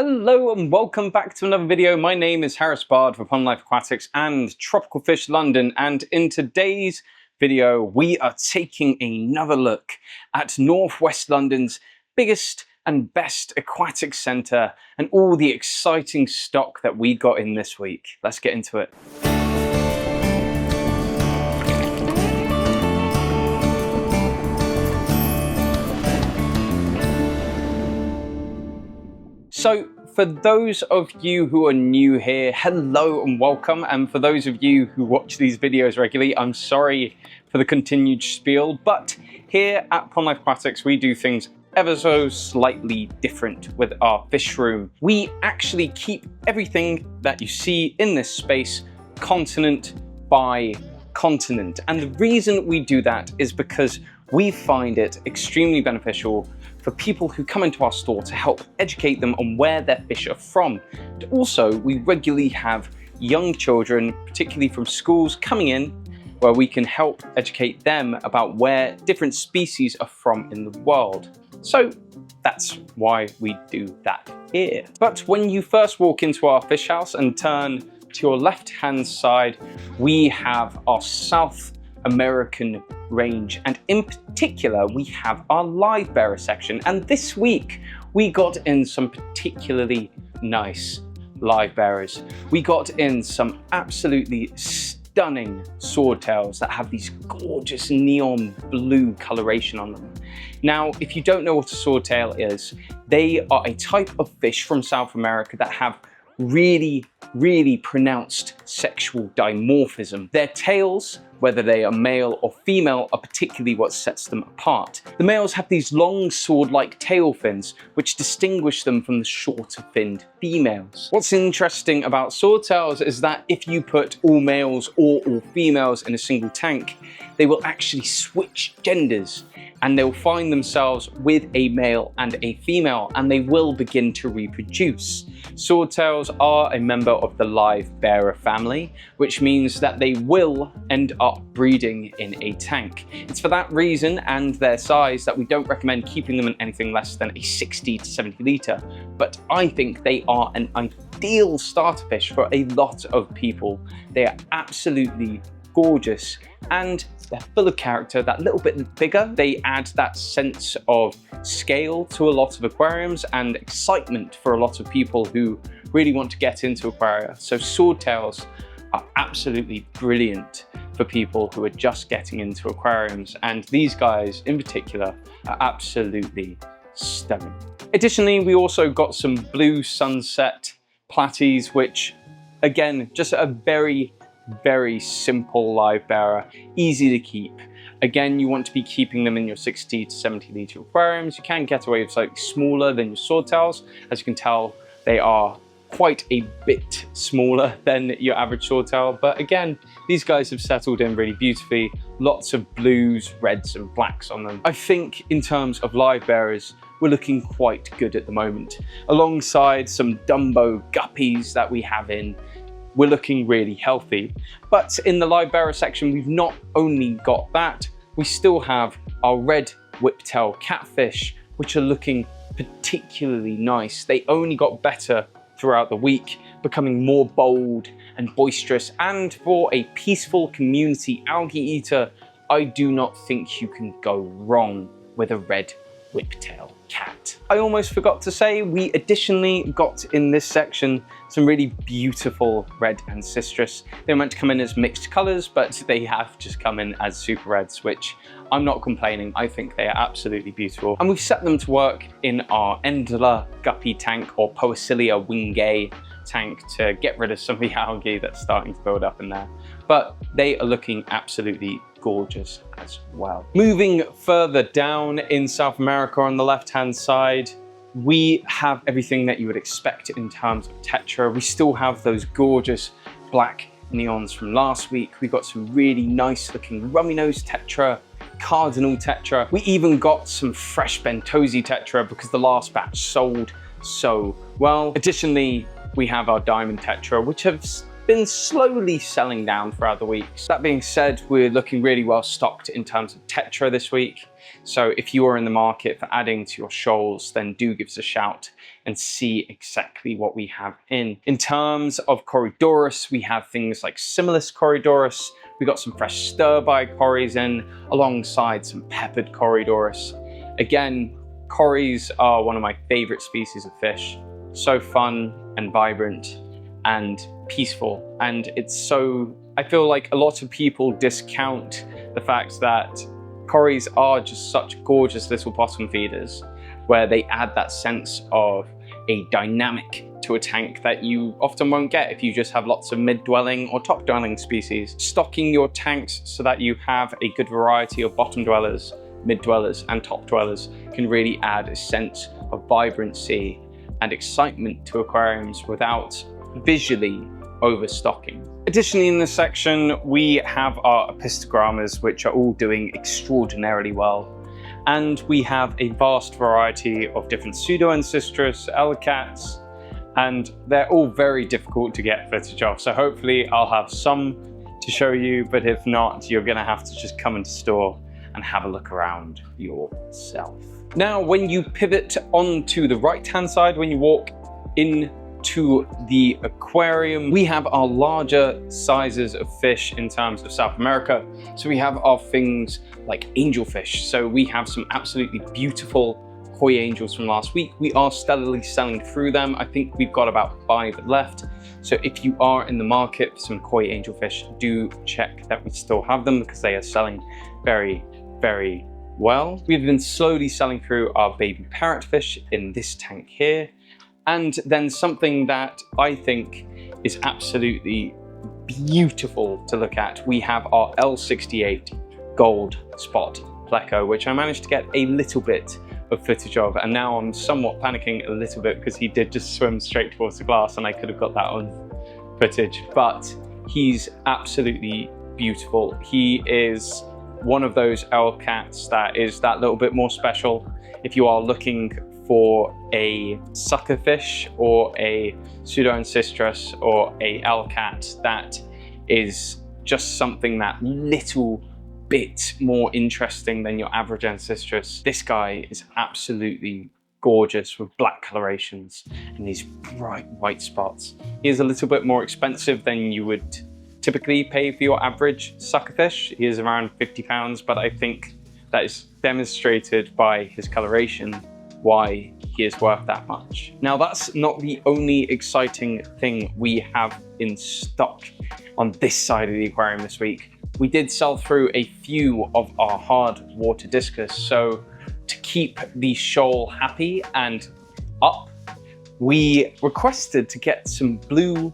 Hello and welcome back to another video. My name is Harris Bard for Pond Life Aquatics and Tropical Fish London, and in today's video we are taking another look at Northwest London's biggest and best aquatic centre and all the exciting stock that we got in this week. Let's get into it. So for those of you who are new here, hello and welcome. And for those of you who watch these videos regularly, I'm sorry for the continued spiel, but here at Pond Life Aquatics, we do things ever so slightly different with our fish room. We actually keep everything that you see in this space continent by continent. And the reason we do that is because we find it extremely beneficial for people who come into our store to help educate them on where their fish are from. And also, we regularly have young children, particularly from schools, coming in where we can help educate them about where different species are from in the world. So that's why we do that here. But when you first walk into our fish house and turn to your left-hand side, we have our South American range, and in particular we have our Livebearer section, and this week we got in some particularly nice Livebearers. We got in some absolutely stunning Swordtails that have these gorgeous neon blue coloration on them. Now, if you don't know what a Swordtail is, they are a type of fish from South America that have really pronounced sexual dimorphism. Their tails, whether they are male or female, are particularly what sets them apart. The males have these long sword-like tail fins, which distinguish them from the shorter finned females. What's interesting about Swordtails is that if you put all males or all females in a single tank, they will actually switch genders, and they'll find themselves with a male and a female, and they will begin to reproduce. Swordtails are a member of the Livebearer family, which means that they will end up breeding in a tank. It's for that reason and their size that we don't recommend keeping them in anything less than a 60 to 70 litre, but I think they are an ideal starter fish for a lot of people. They are absolutely gorgeous and they're full of character, that little bit bigger. They add that sense of scale to a lot of aquariums and excitement for a lot of people who really want to get into aquaria. So Swordtails are absolutely brilliant for people who are just getting into aquariums, and these guys in particular are absolutely stunning. Additionally, we also got some Blue Sunset Platys, which again, just a very simple Livebearer, easy to keep. Again, you want to be keeping them in your 60 to 70 litre aquariums. You can get away with slightly smaller than your Swordtails. As you can tell, they are quite a bit smaller than your average Swordtail, but again, these guys have settled in really beautifully. Lots of blues, reds and blacks on them. I think in terms of Livebearers, we're looking quite good at the moment. Alongside some Dumbo Guppies that we have in, we're looking really healthy. But in the Livebearer section, we've not only got that, we still have our Red Whiptail Catfish, which are looking particularly nice. They only got better throughout the week, becoming more bold and boisterous, and for a peaceful community algae eater, I do not think you can go wrong with a Red Whiptail cat. I almost forgot to say, we additionally got in this section some really beautiful red and citrus. They were meant to come in as mixed colors, but they have just come in as super reds, which I'm not complaining. I think they are absolutely beautiful. And we've set them to work in our Endler guppy tank, or Poecilia wingae tank, to get rid of some of the algae that's starting to build up in there. But they are looking absolutely gorgeous as well. Moving further down in South America on the left-hand side, we have everything that you would expect in terms of Tetra. We still have those gorgeous black neons from last week. We got some really nice looking Rummy Nose Tetra, Cardinal Tetra. We even got some fresh Bentosi Tetra because the last batch sold so well. Additionally, we have our Diamond Tetra, which have been slowly selling down throughout the weeks. That being said, we're looking really well stocked in terms of Tetra this week. So if you are in the market for adding to your shoals, then do give us a shout and see exactly what we have in. In terms of Corydoras, we have things like Similis Corydoras. We got some fresh Sterbai Corys in, alongside some peppered Corydoras. Again, Corys are one of my favorite species of fish. So fun and vibrant and peaceful. And it's so, I feel like a lot of people discount the fact that Corys are just such gorgeous little bottom feeders, where they add that sense of a dynamic to a tank that you often won't get if you just have lots of mid-dwelling or top-dwelling species. Stocking your tanks so that you have a good variety of bottom dwellers, mid-dwellers and top dwellers can really add a sense of vibrancy and excitement to aquariums without visually overstocking. Additionally, in this section, we have our Apistogrammas, which are all doing extraordinarily well. And we have a vast variety of different Pseudo-Ancestris, L-cats, and they're all very difficult to get footage of. So hopefully I'll have some to show you, but if not, you're gonna have to just come into store and have a look around yourself. Now, when you pivot onto the right-hand side, when you walk into the aquarium, we have our larger sizes of fish in terms of South America. So we have our things like angelfish. So we have some absolutely beautiful koi angels from last week. We are steadily selling through them. I think we've got about 5 left. So if you are in the market for some koi angelfish, do check that we still have them because they are selling very, very well. We've been slowly selling through our baby parrotfish in this tank here. And then something that I think is absolutely beautiful to look at, we have our L68 Gold Spot Pleco, which I managed to get a little bit of footage of, and now I'm somewhat panicking a little bit because he did just swim straight towards the glass and I could have got that on footage, but he's absolutely beautiful. He is one of those L cats that is that little bit more special. If you are looking for a suckerfish or a Pseudo-Ancestris or a L cat that is just something that little bit more interesting than your average Ancestris, this guy is absolutely gorgeous with black colorations and these bright white spots. He is a little bit more expensive than you would typically pay for your average suckerfish. He is around £50, but I think that is demonstrated by his coloration why he is worth that much. Now, that's not the only exciting thing we have in stock on this side of the aquarium this week. We did sell through a few of our hard water discus, so to keep the shoal happy and up, we requested to get some Blue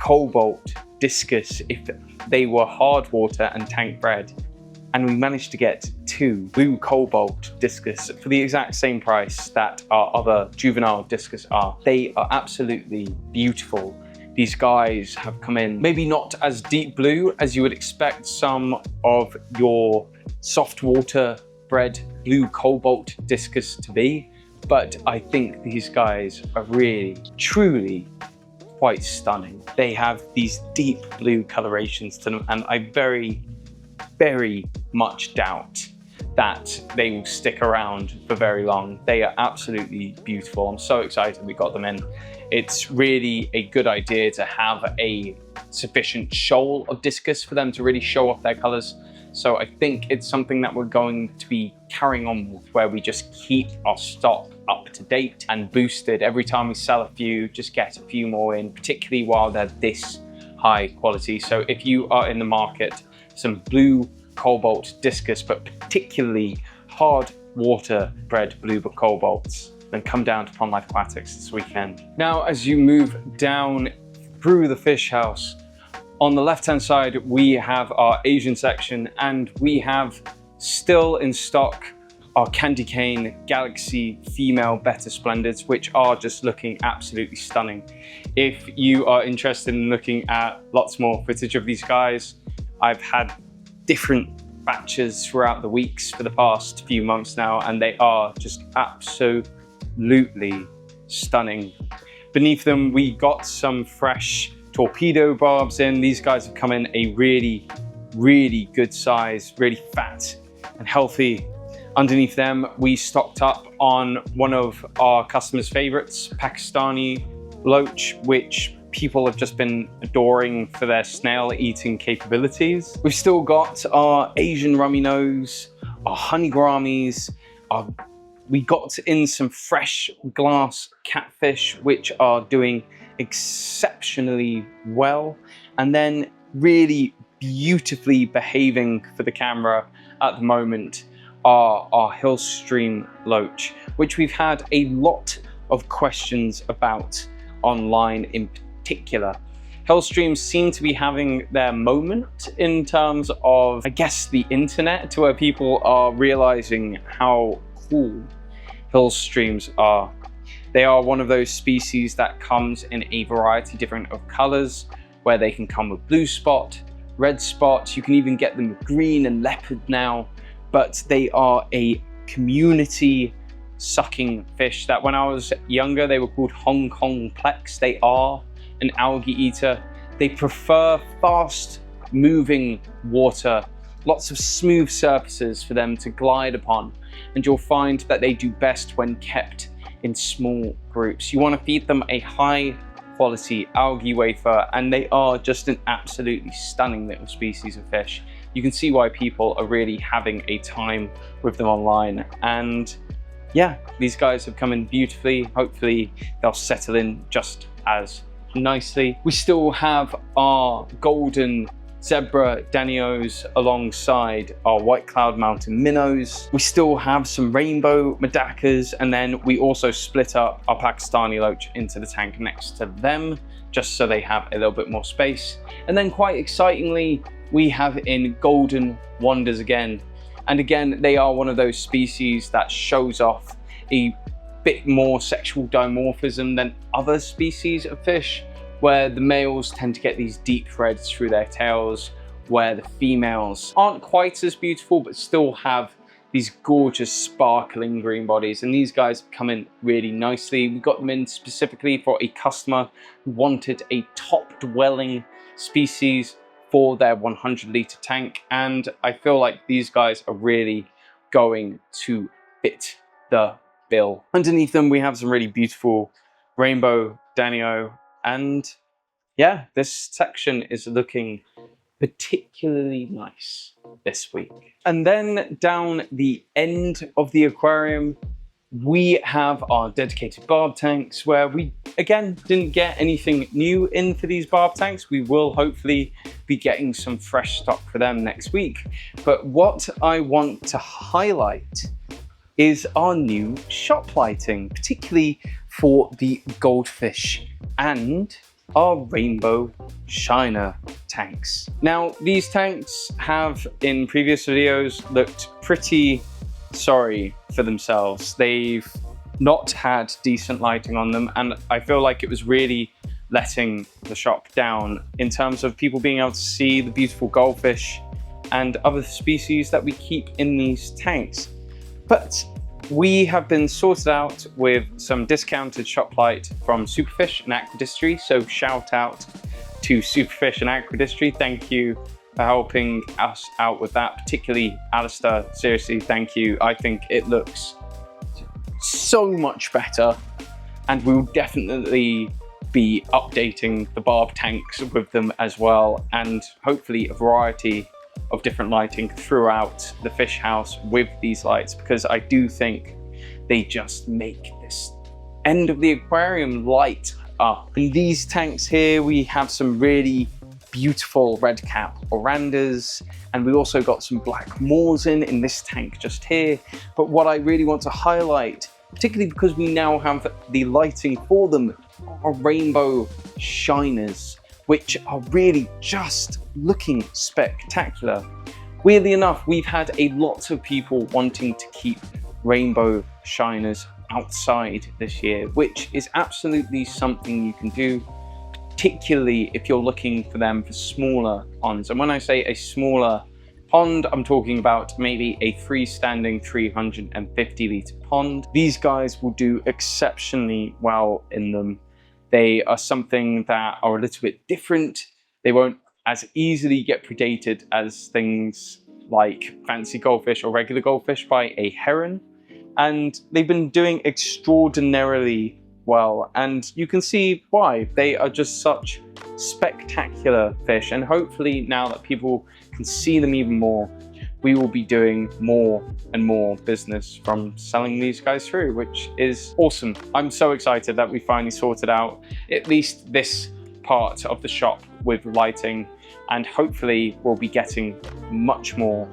Cobalt Discus if they were hard water and tank bred, and we managed to get 2 Blue Cobalt Discus for the exact same price that our other juvenile discus are. They are absolutely beautiful. These guys have come in maybe not as deep blue as you would expect some of your soft water bred Blue Cobalt Discus to be, but I think these guys are really, truly quite stunning. They have these deep blue colorations to them, and I very, very much doubt that they will stick around for very long. They are absolutely beautiful. I'm so excited we got them in. It's really a good idea to have a sufficient shoal of discus for them to really show off their colors. So I think it's something that we're going to be carrying on with, where we just keep our stock up to date and boosted. Every time we sell a few, just get a few more in, particularly while they're this high quality. So if you are in the market, some Blue Cobalt Discus, but particularly hard water bred Blue Cobalts, then come down to Pond Life Aquatics this weekend. Now, as you move down through the fish house, on the left-hand side, we have our Asian section, and we have still in stock our candy cane Galaxy female Betta Splendens, which are just looking absolutely stunning. If you are interested in looking at lots more footage of these guys, I've had different batches throughout the weeks for the past few months now, and they are just absolutely stunning. Beneath them, we got some fresh Torpedo Barbs in. These guys have come in a really, really good size, really fat and healthy. Underneath them, we stocked up on one of our customers' favorites, Pakistani Loach, which people have just been adoring for their snail eating capabilities. We've still got our Asian Rummy Nose, our honey gouramis, we got in some fresh Glass Catfish, which are doing exceptionally well, and then really beautifully behaving for the camera at the moment are our Hillstream Loach, which we've had a lot of questions about online in particular. Hillstreams seem to be having their moment in terms of, I guess, the internet, to where people are realizing how cool Hillstreams are. They are one of those species that comes in a variety different of colors, where they can come with blue spot, red spot, you can even get them with green and leopard now, but they are a community sucking fish that when I was younger, they were called Hong Kong Plex. They are an algae eater. They prefer fast moving water, lots of smooth surfaces for them to glide upon, and you'll find that they do best when kept in small groups. You want to feed them a high quality algae wafer, and they are just an absolutely stunning little species of fish. You can see why people are really having a time with them online, and yeah, these guys have come in beautifully. Hopefully they'll settle in just as nicely. We still have our golden zebra Danios alongside our white cloud mountain minnows. We still have some rainbow madakas, and then we also split up our Pakistani Loach into the tank next to them, just so they have a little bit more space. And then quite excitingly, we have in golden wonders again. And again, they are one of those species that shows off a bit more sexual dimorphism than other species of fish, where the males tend to get these deep reds through their tails, where the females aren't quite as beautiful but still have these gorgeous sparkling green bodies. And these guys come in really nicely. We got them in specifically for a customer who wanted a top dwelling species for their 100-litre tank, and I feel like these guys are really going to fit the bill. Underneath them, we have some really beautiful Rainbow Danio, and yeah, this section is looking particularly nice this week. And then down the end of the aquarium, we have our dedicated barb tanks, where we again didn't get anything new in for these barb tanks. We will hopefully be getting some fresh stock for them next week. But what I want to highlight is our new shop lighting, particularly for the goldfish and our rainbow shiner tanks. Now, these tanks have in previous videos looked pretty sorry for themselves. They've not had decent lighting on them, and I feel like it was really letting the shop down in terms of people being able to see the beautiful goldfish and other species that we keep in these tanks. But we have been sorted out with some discounted shop light from Superfish and Aquadistry, so shout out to Superfish and Aquadistry. Thank you for helping us out with that, particularly Alistair. Seriously, thank you. I think it looks so much better, and we'll definitely be updating the barb tanks with them as well, and hopefully a variety of different lighting throughout the fish house with these lights, because I do think they just make this end of the aquarium light up. In these tanks here, we have some really beautiful red cap orandas, and we also got some black moors in this tank just here. But what I really want to highlight, particularly because we now have the lighting for them, are rainbow shiners, which are really just looking spectacular. Weirdly enough, we've had a lot of people wanting to keep rainbow shiners outside this year, which is absolutely something you can do, particularly if you're looking for them for smaller ponds. And when I say a smaller pond, I'm talking about maybe a freestanding 350-litre pond. These guys will do exceptionally well in them. They are something that are a little bit different. They won't as easily get predated as things like fancy goldfish or regular goldfish by a heron, and they've been doing extraordinarily well, and you can see why. They are just such spectacular fish, and hopefully now that people can see them even more, we will be doing more and more business from selling these guys through, which is awesome. I'm so excited that we finally sorted out at least this part of the shop with lighting, and hopefully we'll be getting much more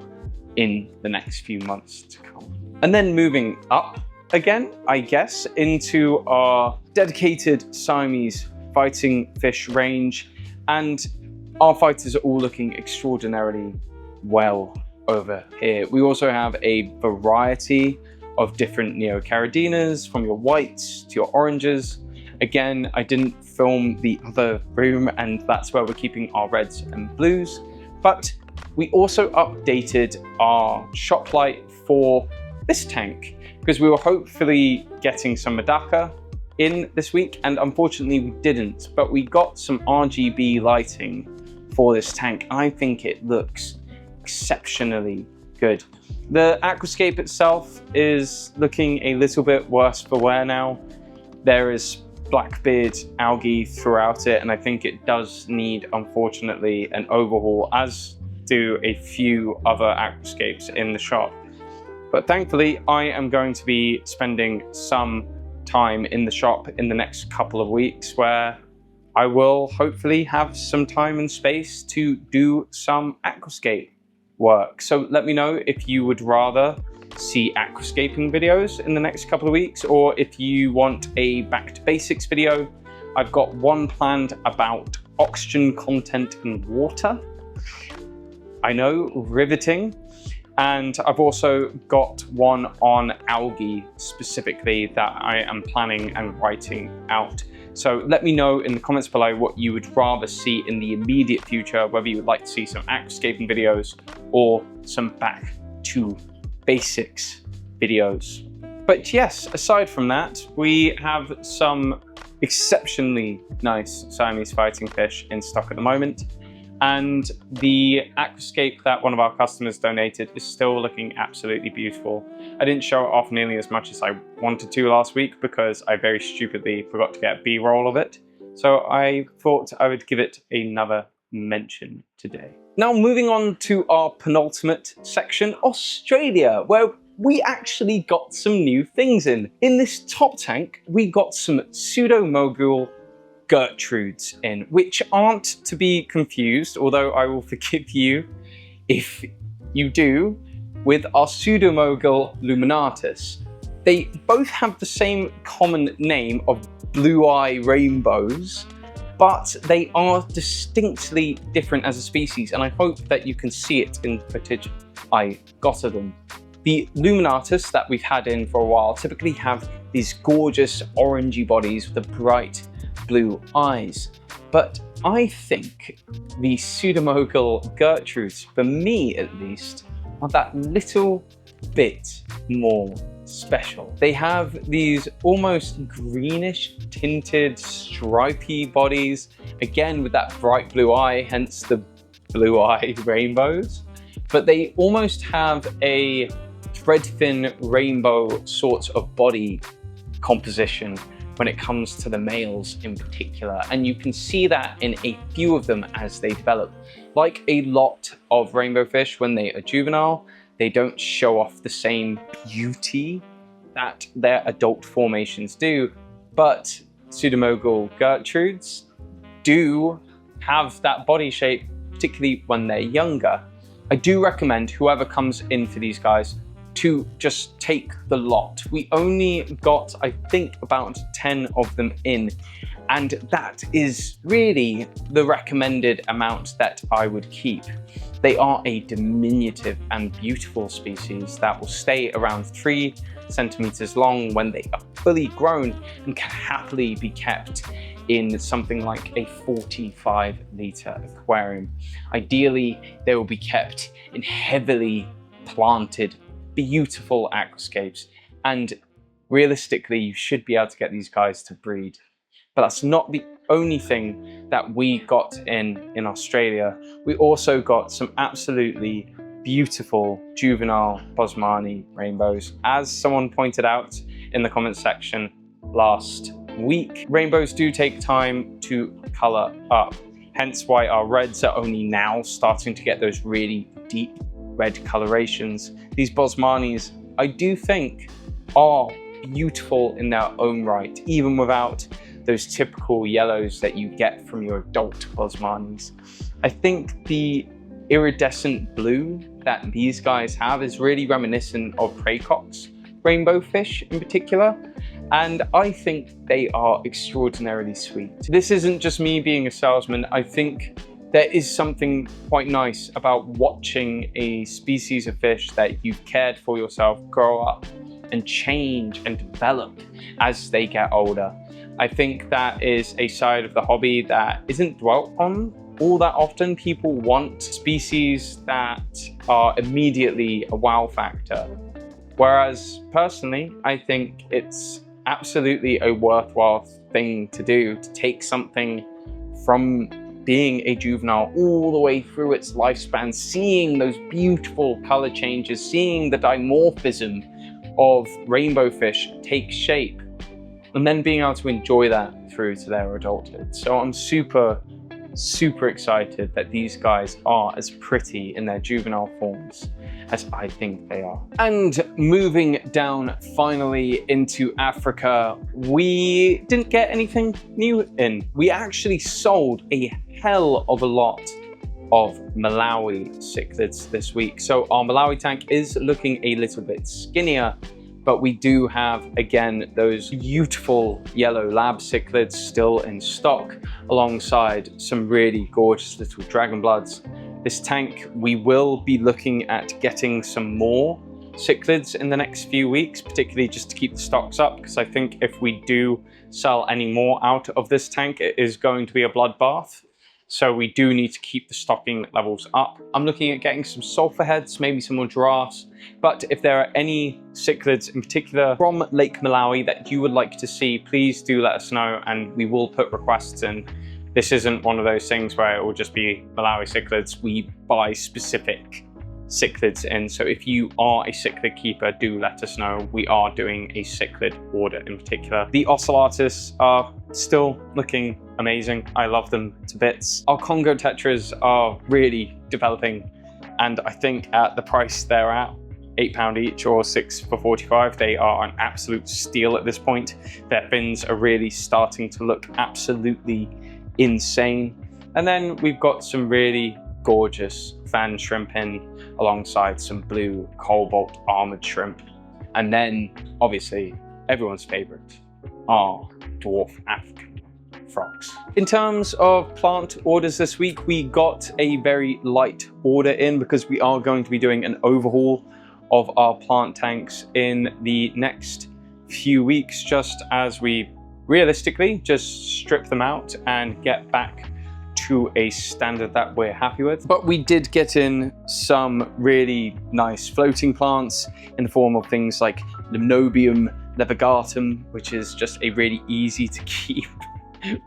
in the next few months to come. And then moving up again, I guess, into our dedicated Siamese fighting fish range, and our fighters are all looking extraordinarily well over here. We also have a variety of different Cardinals, from your whites to your oranges. Again, I didn't film the other room, and that's where we're keeping our reds and blues, but we also updated our shop light for this tank because we were hopefully getting some Medaka in this week, and unfortunately we didn't, but we got some RGB lighting for this tank. I think it looks exceptionally good. The aquascape itself is looking a little bit worse for wear now. There is blackbeard algae throughout it, and I think it does need, unfortunately, an overhaul, as do a few other aquascapes in the shop. But thankfully, I am going to be spending some time in the shop in the next couple of weeks where I will hopefully have some time and space to do some aquascape work. So let me know if you would rather see aquascaping videos in the next couple of weeks, or if you want a back to basics video. I've got one planned about oxygen content in water. I know, riveting. And I've also got one on algae specifically that I am planning and writing out. So let me know in the comments below what you would rather see in the immediate future, whether you would like to see some aquascaping videos or some back to basics videos. But yes, aside from that, we have some exceptionally nice Siamese fighting fish in stock at the moment. And the aquascape that one of our customers donated is still looking absolutely beautiful. I didn't show it off nearly as much as I wanted to last week because I very stupidly forgot to get B-roll of it. So I thought I would give it another mention today. Now moving on to our penultimate section, Australia, where we actually got some new things in. In this top tank, we got some Pseudomogal Gertruds in, which aren't to be confused, although I will forgive you if you do, with our Pseudomogal luminatus. They both have the same common name of blue eye rainbows, but they are distinctly different as a species, and I hope that you can see it in the footage I got of them. The luminatus that we've had in for a while typically have these gorgeous orangey bodies with the bright blue eyes, but I think the Pseudomogal Gertrudes, for me at least, are that little bit more special. They have these almost greenish tinted stripy bodies, again with that bright blue eye, hence the blue eye rainbows, but they almost have a thread-thin rainbow sort of body composition when it comes to the males in particular, and you can see that in a few of them as they develop. Like a lot of rainbow fish, when they are juvenile, they don't show off the same beauty that their adult formations do, but Pseudomogal Gertrudes do have that body shape, particularly when they're younger. I do recommend whoever comes in for these guys to just take the lot. We only got, I think, about 10 of them in, and that is really the recommended amount that I would keep. They are a diminutive and beautiful species that will stay around 3 centimeters long when they are fully grown and can happily be kept in something like a 45-litre aquarium. Ideally, they will be kept in heavily planted, beautiful aquascapes, and realistically you should be able to get these guys to breed. But that's not the only thing that we got in Australia. We also got some absolutely beautiful juvenile Bosmani rainbows. As someone pointed out in the comment section last week, rainbows do take time to color up, hence why our reds are only now starting to get those really deep red colorations. These Bosmanis, I do think, are beautiful in their own right, even without those typical yellows that you get from your adult Bosmanis. I think the iridescent blue that these guys have is really reminiscent of Praecock's rainbow fish in particular, and I think they are extraordinarily sweet. This isn't just me being a salesman. I think there is something quite nice about watching a species of fish that you've cared for yourself grow up and change and develop as they get older. I think that is a side of the hobby that isn't dwelt on all that often. People want species that are immediately a wow factor. Whereas personally, I think it's absolutely a worthwhile thing to do, to take something from being a juvenile all the way through its lifespan, seeing those beautiful color changes, seeing the dimorphism of rainbow fish take shape, and then being able to enjoy that through to their adulthood. So I'm super excited that these guys are as pretty in their juvenile forms as I think they are. And moving down finally into Africa, we didn't get anything new in. We actually sold a hell of a lot of Malawi cichlids this week. So our Malawi tank is looking a little bit skinnier, but we do have, again, those beautiful yellow lab cichlids still in stock, alongside some really gorgeous little dragon bloods. This tank, we will be looking at getting some more cichlids in the next few weeks, particularly just to keep the stocks up, because I think if we do sell any more out of this tank, it is going to be a bloodbath. So we do need to keep the stocking levels up. I'm looking at getting some sulfur heads, maybe some more giraffes. But if there are any cichlids in particular from Lake Malawi that you would like to see, please do let us know and we will put requests in. This isn't one of those things where it will just be Malawi cichlids. We buy specific cichlids in. So if you are a cichlid keeper, do let us know. We are doing a cichlid order in particular. The ocellatus are still looking amazing. I love them to bits. Our Congo Tetras are really developing, and I think at the price they're at, £8 each or 6 for 45, they are an absolute steal at this point. Their fins are really starting to look absolutely insane. And then we've got some really gorgeous fan shrimp in, alongside some blue cobalt armored shrimp. And then obviously everyone's favorite, our dwarf African frogs. In terms of plant orders this week, we got a very light order in because we are going to be doing an overhaul of our plant tanks in the next few weeks, just as we realistically just strip them out and get back to a standard that we're happy with. But we did get in some really nice floating plants in the form of things like Limnobium levigatum, which is just a really easy to keep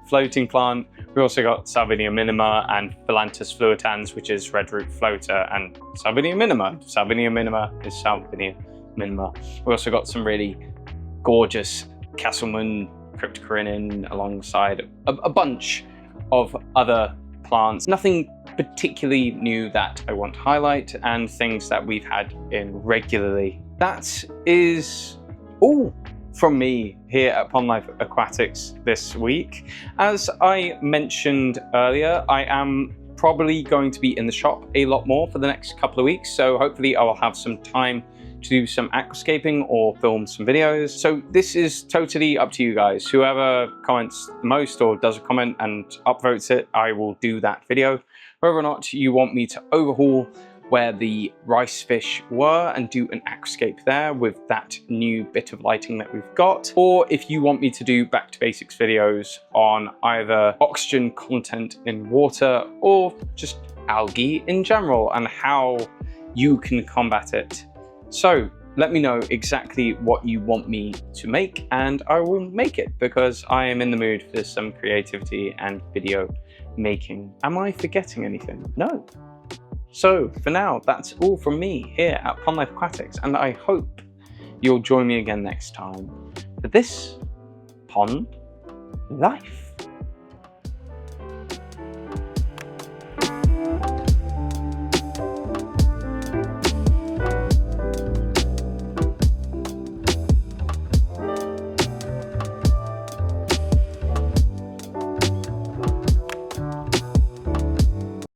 floating plant. We also got Salvinia minima and Philanthus fluitans, which is red root floater, and Salvinia minima. Salvinia minima is Salvinia minima. We also got some really gorgeous Castleman cryptocorinnin alongside a bunch of other plants. Nothing particularly new that I want to highlight, and things that we've had in regularly. That is all from me here at Pond Life Aquatics this week. As I mentioned earlier, I am probably going to be in the shop a lot more for the next couple of weeks, so hopefully I will have some time to do some aquascaping or film some videos. So this is totally up to you guys. Whoever comments the most or does a comment and upvotes it, I will do that video. Whether or not you want me to overhaul where the rice fish were and do an aquascape there with that new bit of lighting that we've got, or if you want me to do back to basics videos on either oxygen content in water or just algae in general and how you can combat it. So let me know exactly what you want me to make and I will make it, because I am in the mood for some creativity and video making. Am I forgetting anything? No. So for now, that's all from me here at Pond Life Aquatics, and I hope you'll join me again next time for this Pond Life.